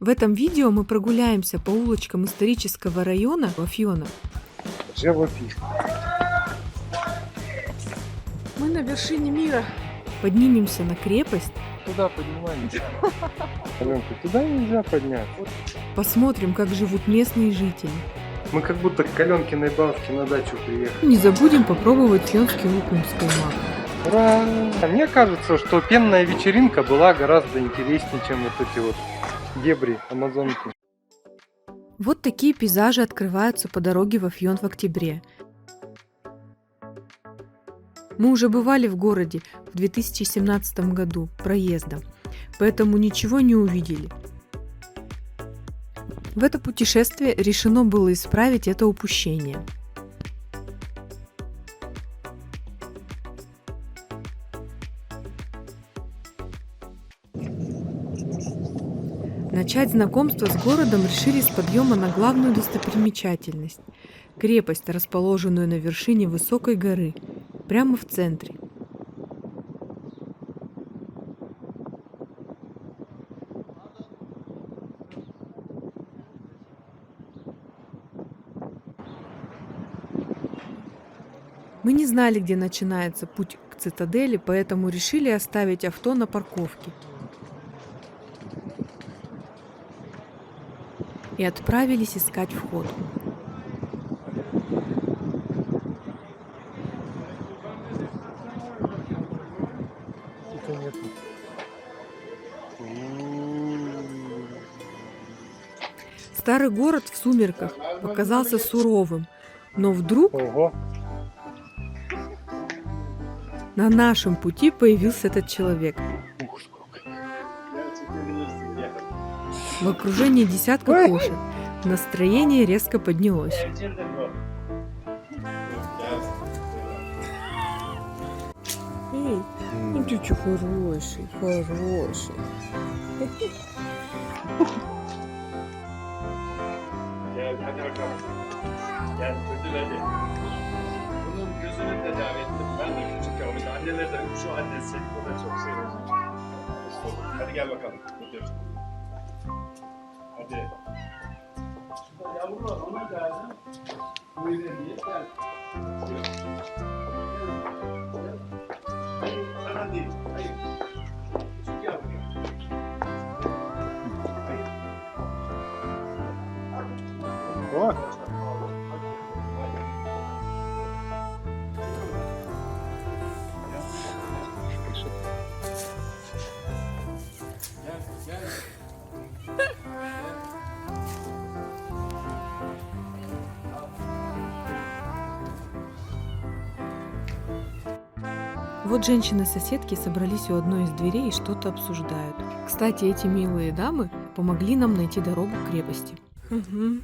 В этом видео мы прогуляемся по улочкам исторического района Афьона. Живописно. Мы на вершине мира. Поднимемся на крепость. Туда поднимаемся. Аленка, туда нельзя подняться. Посмотрим, как живут местные жители. Мы как будто к Аленкиной бабушке на дачу приехали. Не забудем попробовать фьонский лукум с каймаком. Ура! Мне кажется, что пенная вечеринка была гораздо интереснее, чем вот эти вот дебри Амазонки. Вот такие пейзажи открываются по дороге в Афьон в октябре. Мы уже бывали в городе в 2017 году проездом, поэтому ничего не увидели. В это путешествие решено было исправить это упущение. Начать знакомство с городом решили с подъема на главную достопримечательность – крепость, расположенную на вершине высокой горы, прямо в центре. Мы не знали, где начинается путь к цитадели, поэтому решили оставить авто на парковке. И отправились искать вход. Старый город в сумерках показался суровым, но вдруг Ого! на нашем пути появился этот человек. Ух, сколько! В окружении десятка кошек настроение резко поднялось. Эй, ну ты че хороший, хороший. Gel hadi bakalım. Gel ödül hadi. Bunun gözünü tedavi ettim. Ben de küçük yavrum. Annelerden şu annesi. O da çok seviyor. Hadi gel bakalım. Ödül. Hadi. Şurada yavru var. Ona lazım. Buyurun diye gel. Hayır, sana değil. Hayır. Küçük yavru. О! Вот женщины-соседки собрались у одной из дверей и что-то обсуждают. Кстати, эти милые дамы помогли нам найти дорогу к крепости. Угу.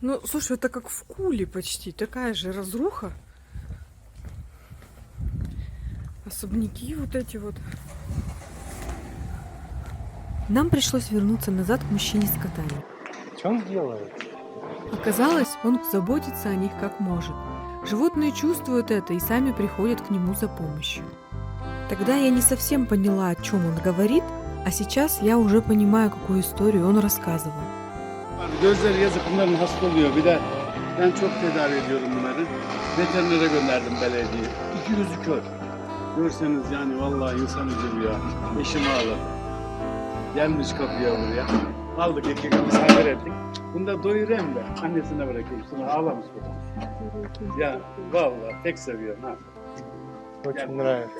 Ну, слушай, это как в Куле почти, такая же разруха. Особняки вот эти вот. Нам пришлось вернуться назад к мужчине с котами. Что он делает? Оказалось, он заботится о них как может. Животные чувствуют это и сами приходят к нему за помощью. Тогда я не совсем поняла, о чем он говорит, а сейчас я уже понимаю, какую историю он рассказывал. Gözleri yazık, bunların hasta oluyor. Bir de ben çok tedavi ediyorum bunları. Veterinere gönderdim belediye. İki yüzü kör. Görseniz yani vallahi insan üzülüyor. Eşimi alır. Gelmiş kapıya buraya. Aldık iki gün misafir ettik. Bunu da doyurayım da annesine bırakayım. Sonra ağlamış bu. Ya vallahi pek seviyorum ha. Очень нравится.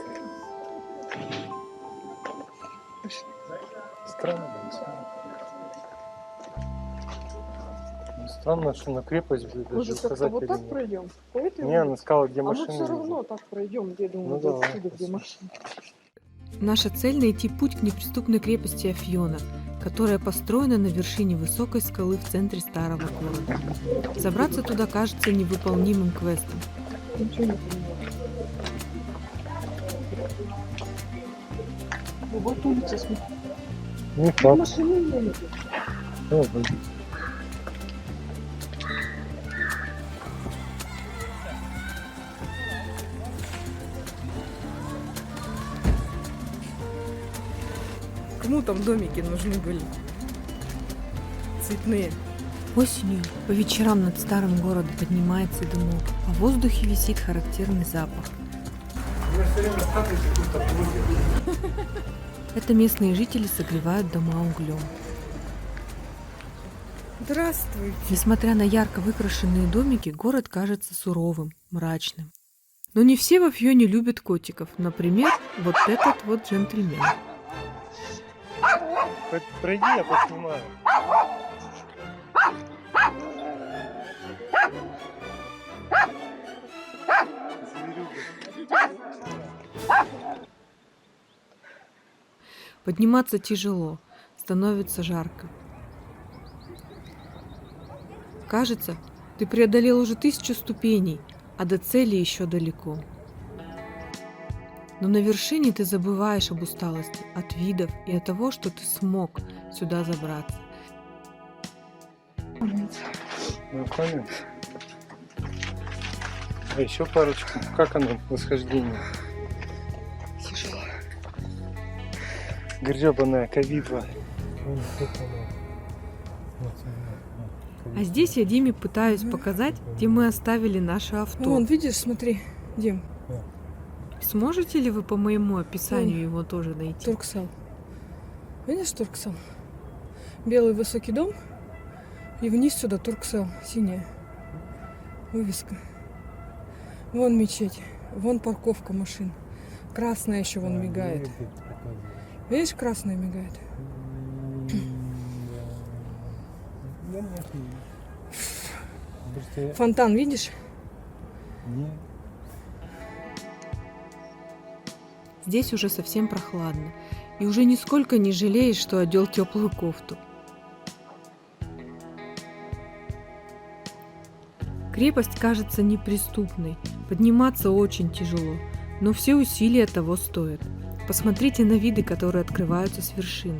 Странно. Странно, что на крепость будет даже Может, как-то указать вот или так нет. пройдем? По этой Не, она улице? сказала, где А мы машины. все нельзя. равно так пройдем, я думаю, Ну, вот давай, отсюда, где посмотрим. машины. Наша цель – найти путь к неприступной крепости Афьона, которая построена на вершине высокой скалы в центре старого города. Забраться туда кажется невыполнимым квестом. Ничего не понимаю. Ну, вот улица, смотри. Не Ну, факт. машины едут. О, блин. К Кому там домики нужны были? Цветные. Осенью по вечерам над старым городом поднимается дымок, а в воздухе висит характерный запах. Это местные жители согревают дома углем. Здравствуйте. Несмотря на ярко выкрашенные домики, город кажется суровым, мрачным. Но не все в Афьоне любят котиков. Например, вот этот вот джентльмен. Пройди, я поснимаю. Подниматься тяжело, становится жарко. Кажется, ты преодолел уже 1000 ступеней, а до цели еще далеко. Но на вершине ты забываешь об усталости, от видов и от того, что ты смог сюда забраться. Ну, конец. А еще парочку. Как оно, восхождение? Тяжело. Гребаная ковидла. А здесь я Диме пытаюсь показать, где мы оставили наше авто. Вон, видишь, смотри, Дим, Сможете ли вы по моему описанию его тоже найти? Турксал. Видишь Турксал? Белый высокий дом, и вниз сюда Турксал, синяя вывеска. Вон мечеть, вон парковка машин. Красная еще вон мигает. Видишь, красная мигает? Фонтан, видишь? Здесь уже совсем прохладно, и уже нисколько не жалеешь, что одел теплую кофту. Крепость кажется неприступной, подниматься очень тяжело, но все усилия того стоят. Посмотрите на виды, которые открываются с вершины.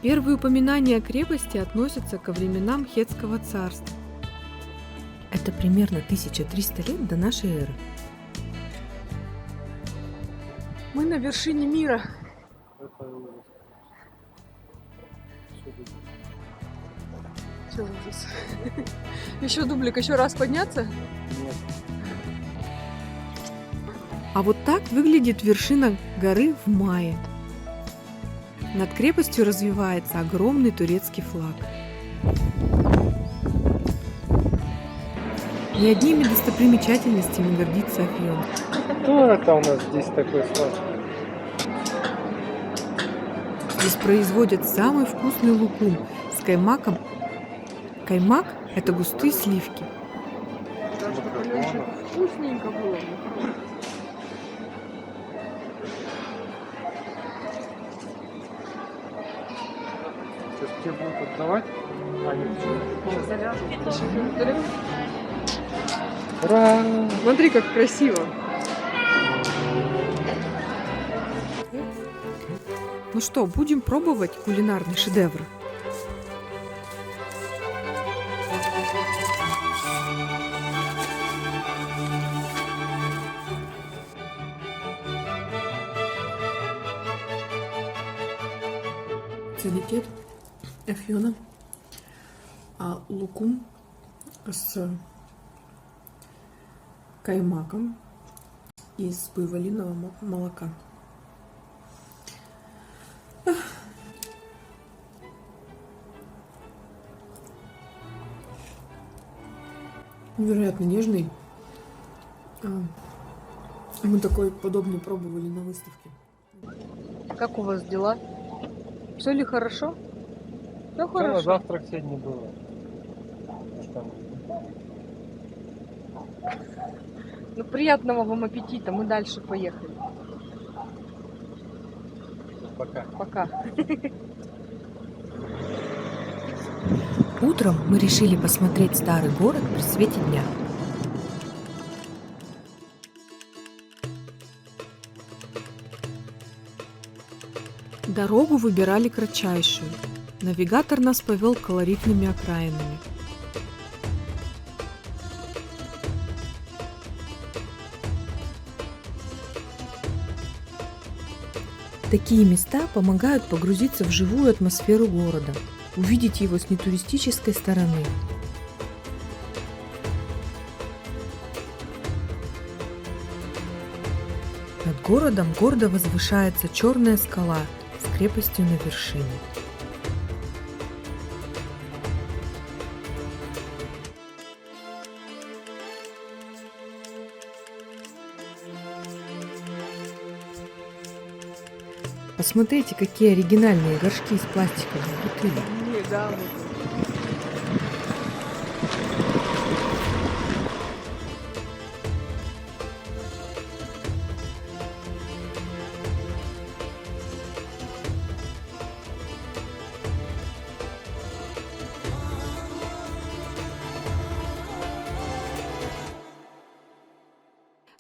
Первые упоминания о крепости относятся ко временам Хеттского царства. Это примерно 1300 лет до нашей эры. Мы на вершине мира. Что здесь? Еще дублик, еще раз подняться? Нет. А вот так выглядит вершина горы в мае. Над крепостью развивается огромный турецкий флаг. Не одними достопримечательностями гордится Афьон. Кто это у нас здесь такой сладкий? Здесь производят самый вкусный лукум с каймаком. Каймак – это густые сливки. Вкусненько было. Сейчас тебе будут отдавать? А нет. Ура! Смотри, как красиво. Ну что, будем пробовать кулинарный шедевр? Специалитет Афьона, лукум с каймаком из буйволиного молока. Невероятно нежный. Мы такой подобный пробовали на выставке. Как у вас дела? Все ли хорошо? Все Что на хорошо. завтрак сегодня было? Там. Ну, приятного вам аппетита. Мы дальше поехали. Пока. Пока. Утром мы решили посмотреть старый город при свете дня. Дорогу выбирали кратчайшую. Навигатор нас повел колоритными окраинами. Такие места помогают погрузиться в живую атмосферу города, увидеть его с нетуристической стороны. Над городом гордо возвышается черная скала с крепостью на вершине. Посмотрите, какие оригинальные горшки из пластиковых бутылек. Не, да, вот.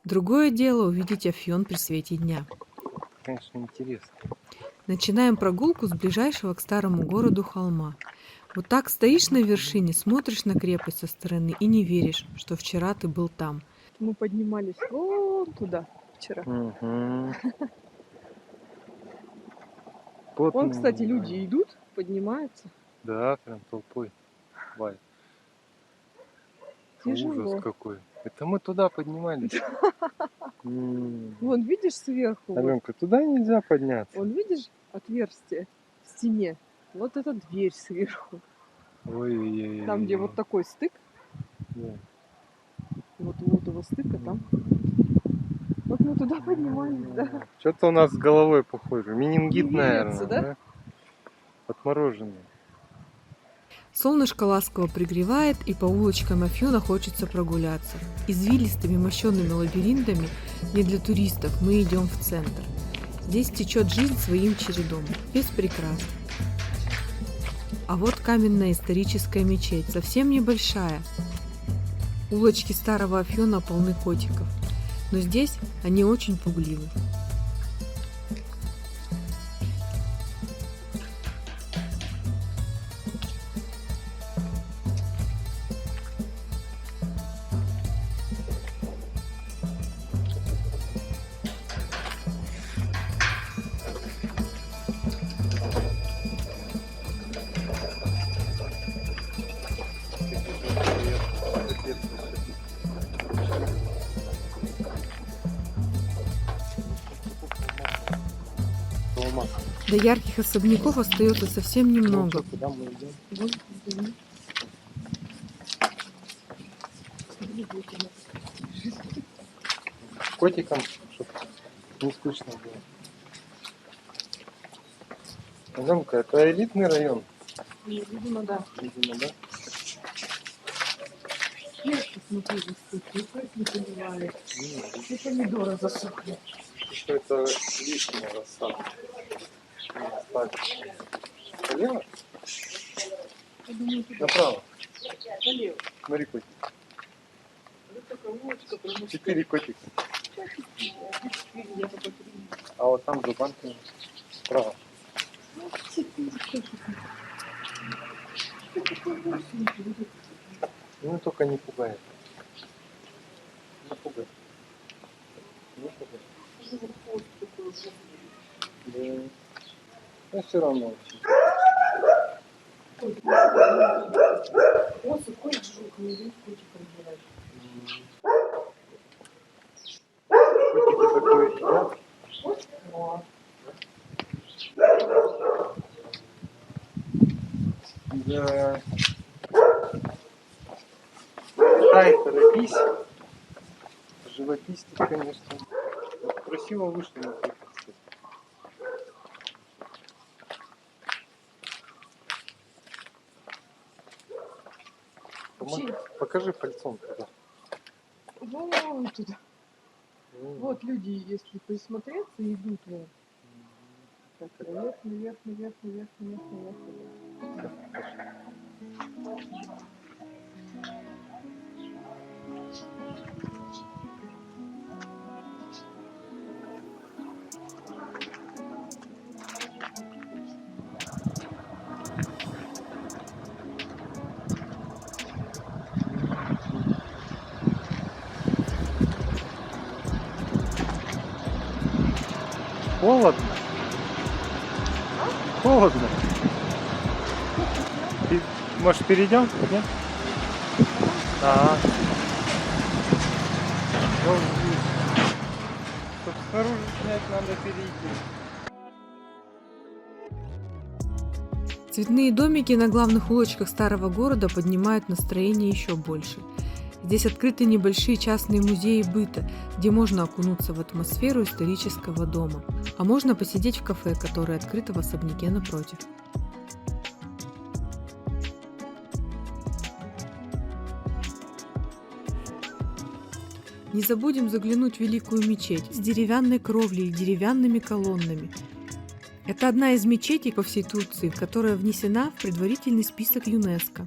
Другое дело увидеть Афьон при свете дня. Конечно, интересно. Начинаем прогулку с ближайшего к старому городу холма. Вот так стоишь на вершине, смотришь на крепость со стороны и не веришь, что вчера ты был там. Мы поднимались вон туда вчера. Угу. Вот, Вон, кстати, люди идут, поднимаются. Да, прям толпой. Вай. Тяжело. Ужас какой. Это мы туда поднимались. Вон, видишь сверху? Вот. Аленка, туда нельзя подняться. Вон, видишь отверстие в стене? Вот эта дверь сверху. Ой-ой-ой. Там, где вот такой стык. Да. Вот его стык, а там. Вот мы туда поднимались, да. Что-то у нас с головой похоже. Менингит, Не наверное, верится, да? да? Отмороженный. Солнышко ласково пригревает, и по улочкам Афьона хочется прогуляться. Извилистыми мощенными лабиринтами не для туристов мы идем в центр. Здесь течет жизнь своим чередом, без прикрас. А вот каменная историческая мечеть, совсем небольшая. Улочки старого Афьона полны котиков, но здесь они очень пугливы. До ярких особняков остается совсем немного. Куда мы идем? Котикам, чтобы не скучно было. Аленка, это элитный район? Видимо, да. Видимо, да? Посмотри, никак не понимаю. Все помидоры засохли. Что-то лишнее рассада. Налево? Я думаю, туда. Направо. Налево. Смотри, котик. Вот такая улочка, прямо 4 котика. я посмотрю. А вот там за банками справа. Ну только не пугает. Не пугай. Не пугай. Да. Но все равно. О, какой жук, не видишь, котик разбирать. Котики такое едят. О, Да. Дай, торопись. Живописнее, конечно. Красиво вышло на фото, кстати. Вообще- Покажи пальцом туда. вон туда. Вот люди, если присмотреться, идут вон. Так, наверх, наверх, наверх, наверх, наверх, наверх. Холодно. Холодно. Может, перейдем? Нет? А. Ну, чтобы снаружи снять, надо перейти. Цветные домики на главных улочках старого города поднимают настроение еще больше. Здесь открыты небольшие частные музеи быта, где можно окунуться в атмосферу исторического дома, а можно посидеть в кафе, которое открыто в особняке напротив. Не забудем заглянуть в Великую мечеть с деревянной кровлей и деревянными колоннами. Это одна из мечетей по всей Турции, которая внесена в предварительный список ЮНЕСКО.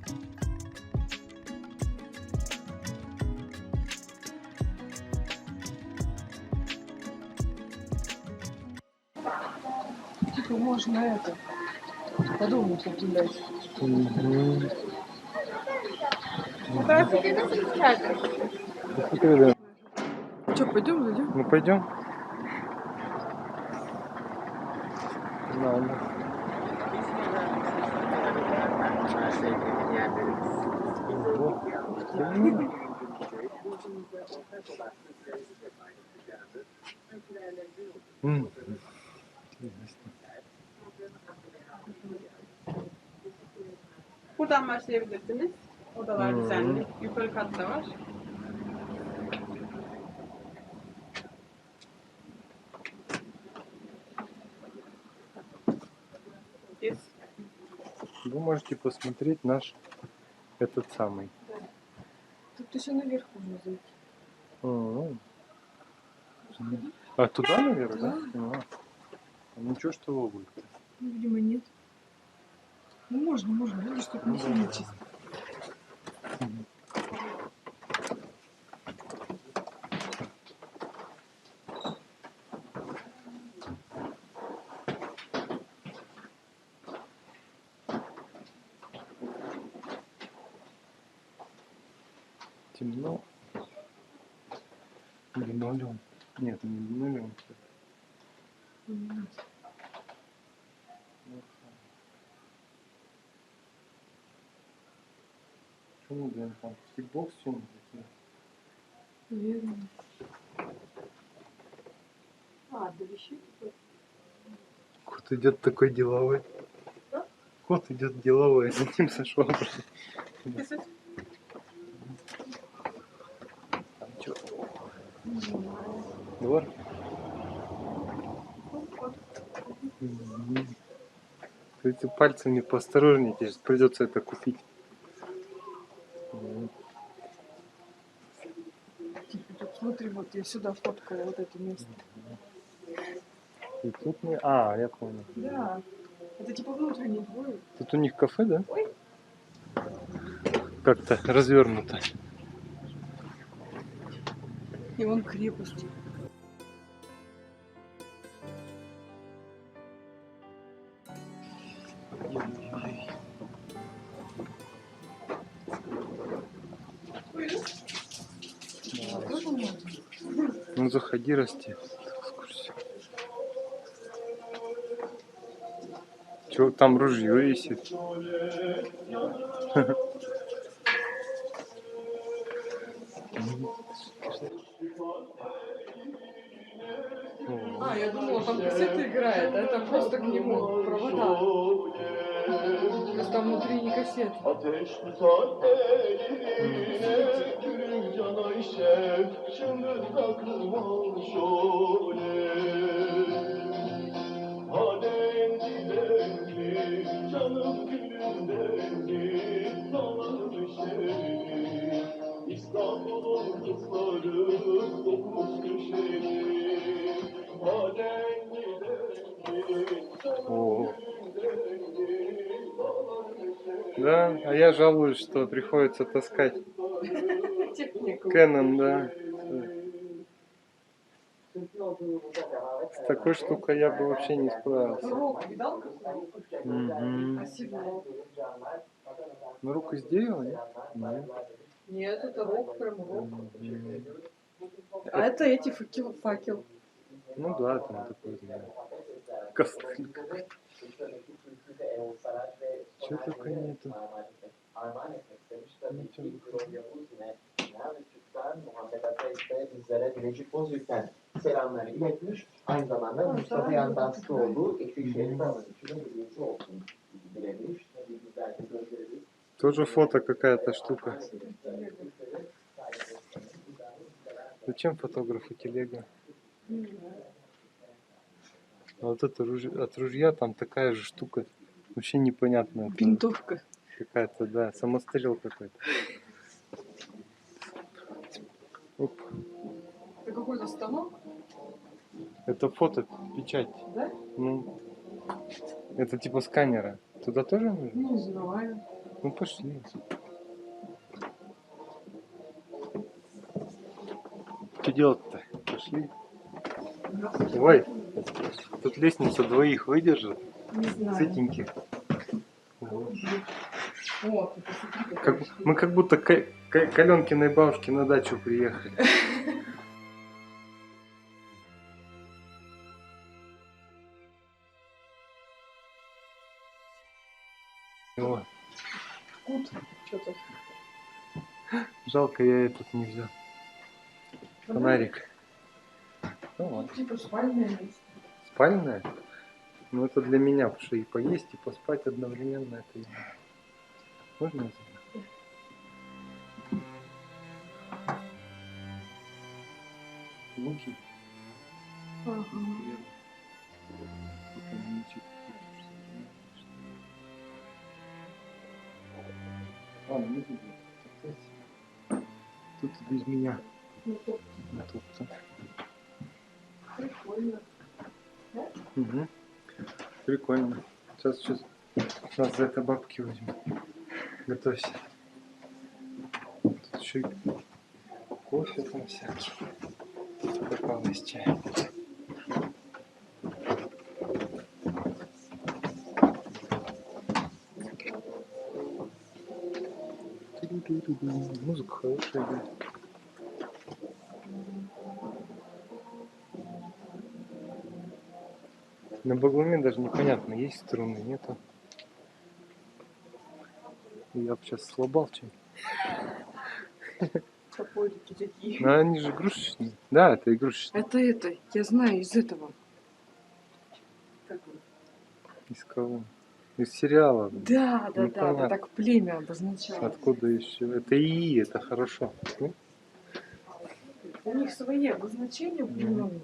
Типа можно это подумать, гулять. Что, пойдем, зайдем? Ну пойдем. Надо. Buradan başlayabilirsiniz. Odalar düzenli. Yukarı katta var. Здесь. Вы можете посмотреть наш этот самый. Тут еще наверх можно зайти. А туда наверх, да? Ничего, что в обувь. Ну, видимо, нет. Ну, можно. Видишь, тут не сильно чисто. Темно. Линолеум. Нет, не линолеум. Почему, блин, там стикбокс что-нибудь такие? Наверное. Да вещей такой. Кот идет такой деловой. Кот идет деловой, за ним сошел. Там что? Двор? Ты пальцами поосторожнее, тебе сейчас придется это купить. Типа, тут смотри, вот я сюда фоткала вот это место. И тут не... А, я понял. Да. Это типа внутренний двор. Тут у них кафе, да? Ой. Как-то развернуто. И вон крепость. Ну заходи, расти. Че, там ружье висит. Я думала, там кассета играет, а это просто к нему провода. Просто там внутри не кассета. Ateş tutar eline, gülüm can Ayşe, şımırdatma şöyle. Dengi dengi, canım gülüm dengi, dağları şehri. İstanbul'un kızları dokuz köşeli. Dengi dengi, О. canım gülüm dengi, dağları şehri. Да, а я жалуюсь, что приходится таскать Технику. Canon, да. С такой штукой я бы вообще не справился. Рог видал какой? Угу. Красивый рог. Ну, руку сделал, нет? Нет. Нет, это рог, прям рог. А это эти факел. Ну да, там такой, знаю. Костыль какой-то. Чего только нету. Selamlarını iletmiş. Aynı zamanda Mustafa Yandansıoğlu Eskişehir'in tanınmışının hediyesi olsun dilemiş. Belki göndeririz. Тоже фото какая-то штука. Зачем фотографу телега? А вот это от ружья там такая же штука. Вообще непонятная. Винтовка. Какая-то, да, самострел какой-то. Оп. Это какой-то станок? Это фото, печать. Да? Ну, это типа сканера. Туда тоже нужно? Не знаю. Ну пошли. Что делать-то? Пошли. Ой, тут лестница двоих выдержит. Не знаю. Сытеньких. О, ты посмотри, Мы как будто к Аленкиной бабушке на дачу приехали. О, кут. Что-то. жалко, я этот не взял. Фонарик. Ну ладно. Типа спальное место. Спальная? Ну это для меня, потому что и поесть, и поспать одновременно это и... Можно я заберу? Луки. Ага. Ладно, не буду. Тут без меня. Тут. Прикольно. Угу. Прикольно. Сейчас за это бабки возьму. Готовься. Тут еще и кофе там всякий. Попалось чай. Музыка хорошая играет. На баглуме даже непонятно, есть струны, нету. Я бы сейчас слабал чем-то. Топорики такие. Но они же игрушечные. Да, это игрушечные. Это, я знаю, из этого. Как он? Из кого? Из сериала. Да, да, да, Непонятно. да, так племя обозначало. Откуда еще? Это ИИ, это хорошо. Ну, У них свои обозначения племен.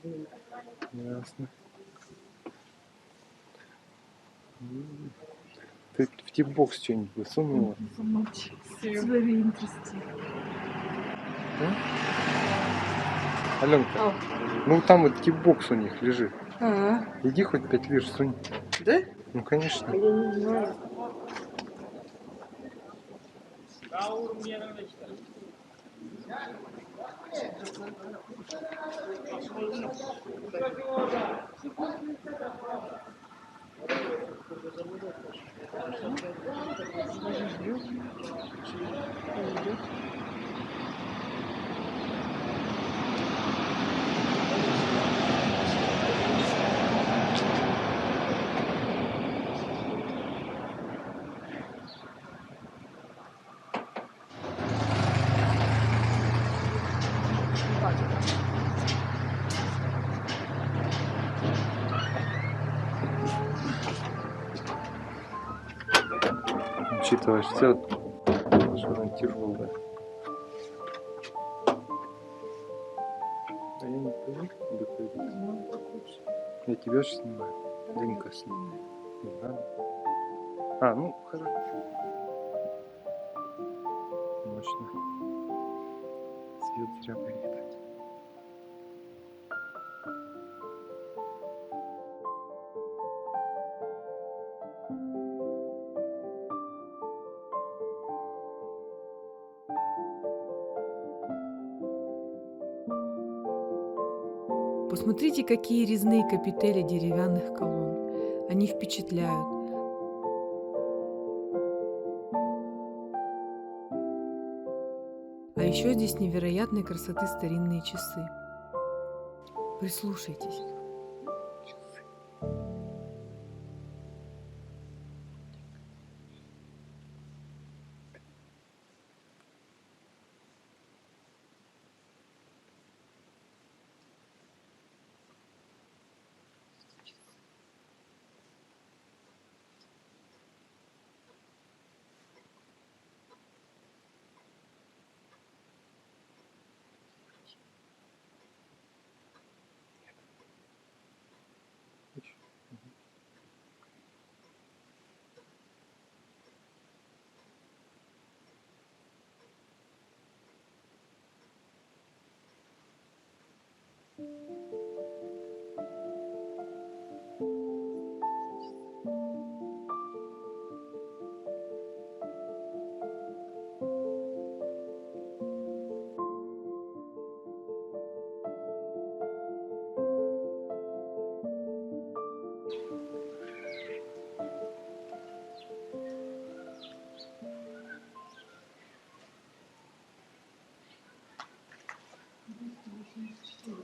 ясно. Ты в типбокс что-нибудь бы сунула? Very interesting. Аленка, ну там вот типбокс у них лежит. А, Иди хоть 5 лир сунь. да? Ну конечно. Я не знаю. Учитывая все, что она тяжелая. А я не пойду, куда пойду. Я тебя же снимаю. Дымка снимаю. Не надо. А, ну хорошо. Мощно. Свет зря горит. Посмотрите, какие резные капители деревянных колонн. Они впечатляют. А еще здесь невероятной красоты старинные часы. Прислушайтесь.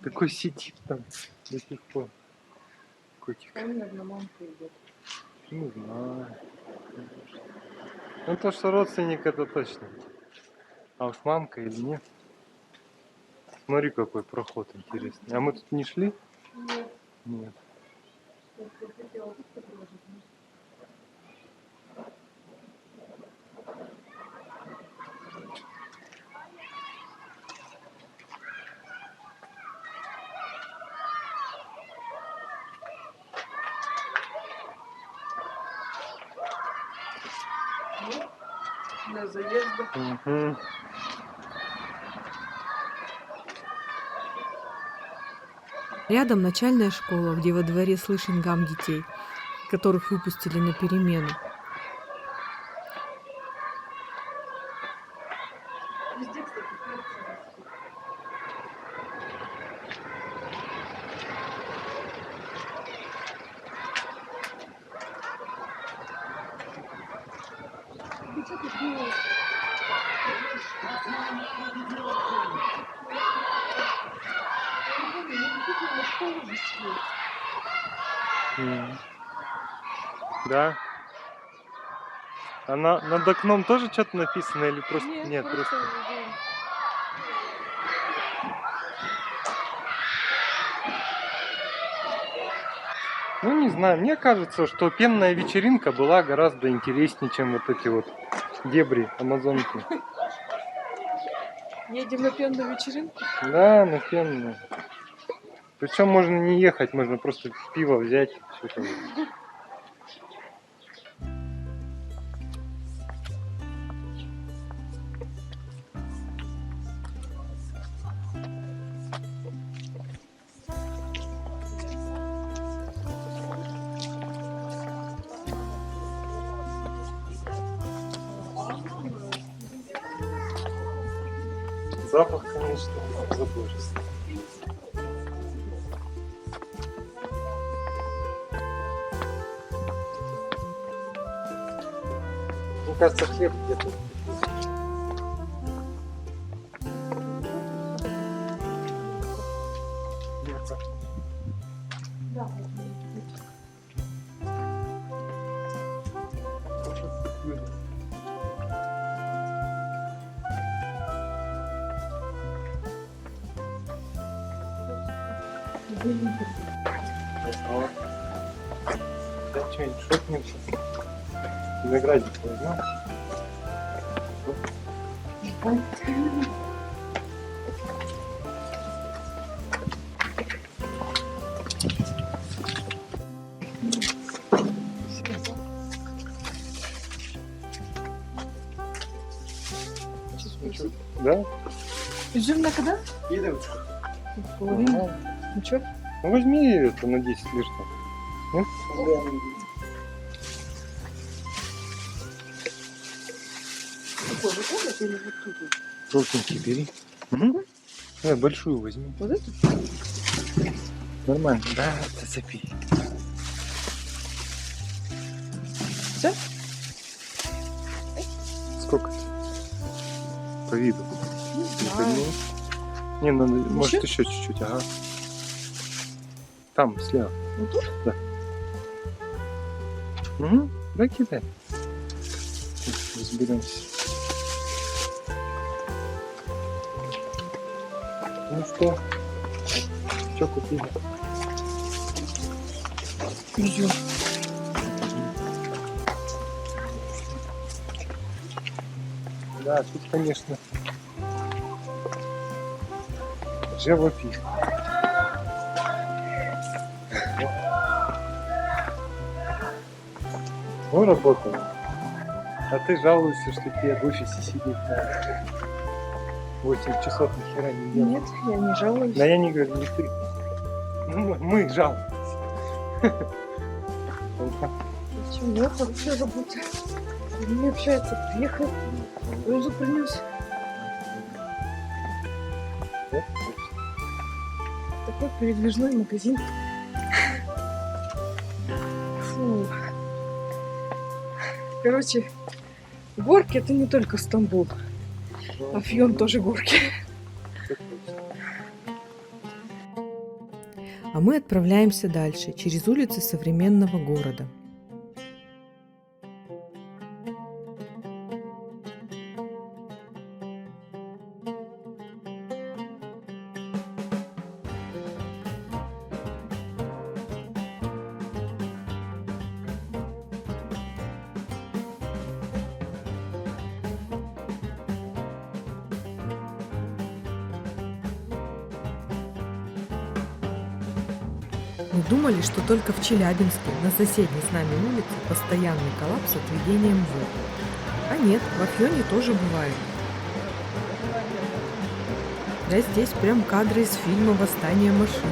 Такой сидит там до сих пор. Котик. Наверное, мамка идет. Не знаю. Ну то, что родственник, это точно. А уж мамка или нет? Смотри, какой проход интересный. А мы тут не шли? Нет, Нет. я хотела тут предложить. Для заезда. Угу. Рядом начальная школа, где во дворе слышен гам детей, которых выпустили на перемену. Везде, кстати, красиво. Ты что тут делаешь? Да. А над окном тоже что-то написано или просто? Нет, просто. Ну не знаю, мне кажется, что пенная вечеринка была гораздо интереснее, чем вот эти вот дебри Амазонки. Едем на пенную вечеринку? Да, на пенную. Причем можно не ехать, можно просто пиво взять. Всё там. Запах, конечно, забожественный. Мне кажется, хлеб где-то. Да что-нибудь шутнемся. Виноградик возьмем. Да? Идем на когда? Едем. Половину. Ну что? Ну возьми это на 10 лишних. Какой, вот этот или вот тут? Желтенький бери. Угу. Давай большую возьми. Вот эту? Нормально. Да, зацепи. Всё? Сколько? По виду. Не знаю. Не, надо, может еще чуть-чуть, ага. Там, слева. Вот тут? Да. Угу. Да, кидай. Разберемся. Ну что? Что купили? Изюм. Да, тут, конечно, живопись. Мы работаем. А ты жалуешься, что тебе в офисе сидеть надо. 8 часов ни хера не делать. Нет, я не жалуюсь. Да я не говорю, не ты. Ну, мы жалуемся. Зачем? Я хорошая работа. Не общается, приехал, пользу принес. Такой передвижной магазин. Фу. Короче, горки это не только Стамбул. Афьон тоже горки. А мы отправляемся дальше, через улицы современного города. Мы думали, что только в Челябинске, на соседней с нами улице, постоянный коллапс с отведением вод. А нет, в Афьоне тоже бывает. Да, здесь прям кадры из фильма «Восстание машин».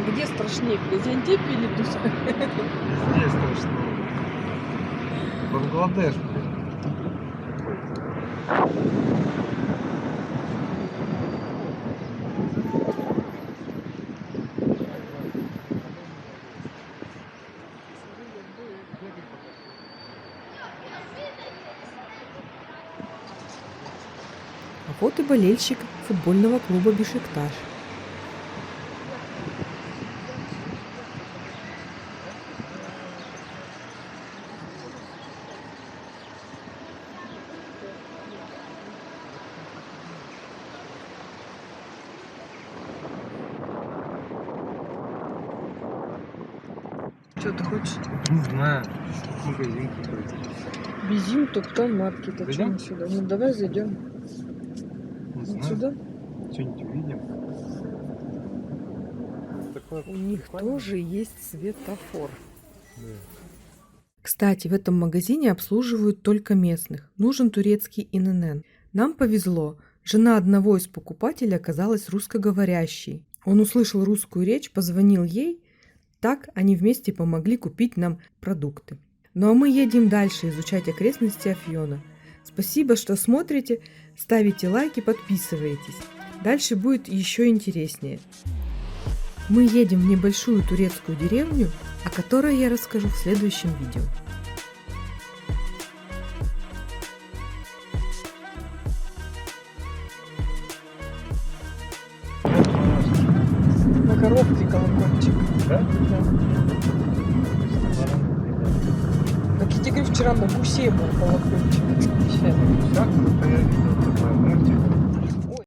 Где страшнее, Газиантеп или Дуса? Везде страшно. Бангладеш, блин. А вот и болельщик футбольного клуба «Бешикташ». Что ты хочешь? Не знаю. Магазин какой-то. Бизим, топтан, маркет. А что Зайдем? мы сюда? Ну давай зайдем. Не Вот знаю. сюда. Что-нибудь увидим. Такое У них прикольное. тоже есть светофор. Да. Кстати, в этом магазине обслуживают только местных. Нужен турецкий ИНН. Нам повезло. Жена одного из покупателей оказалась русскоговорящей. Он услышал русскую речь, позвонил ей. Так они вместе помогли купить нам продукты. Ну а мы едем дальше изучать окрестности Афьона. Спасибо, что смотрите, ставите лайки, подписываетесь. Дальше будет еще интереснее. Мы едем в небольшую турецкую деревню, о которой я расскажу в следующем видео. На коробке колокольчик. Да? Так я тебе говорю, вчера на гусе был колокольчик. Вообще. Так, я видел такой мультик.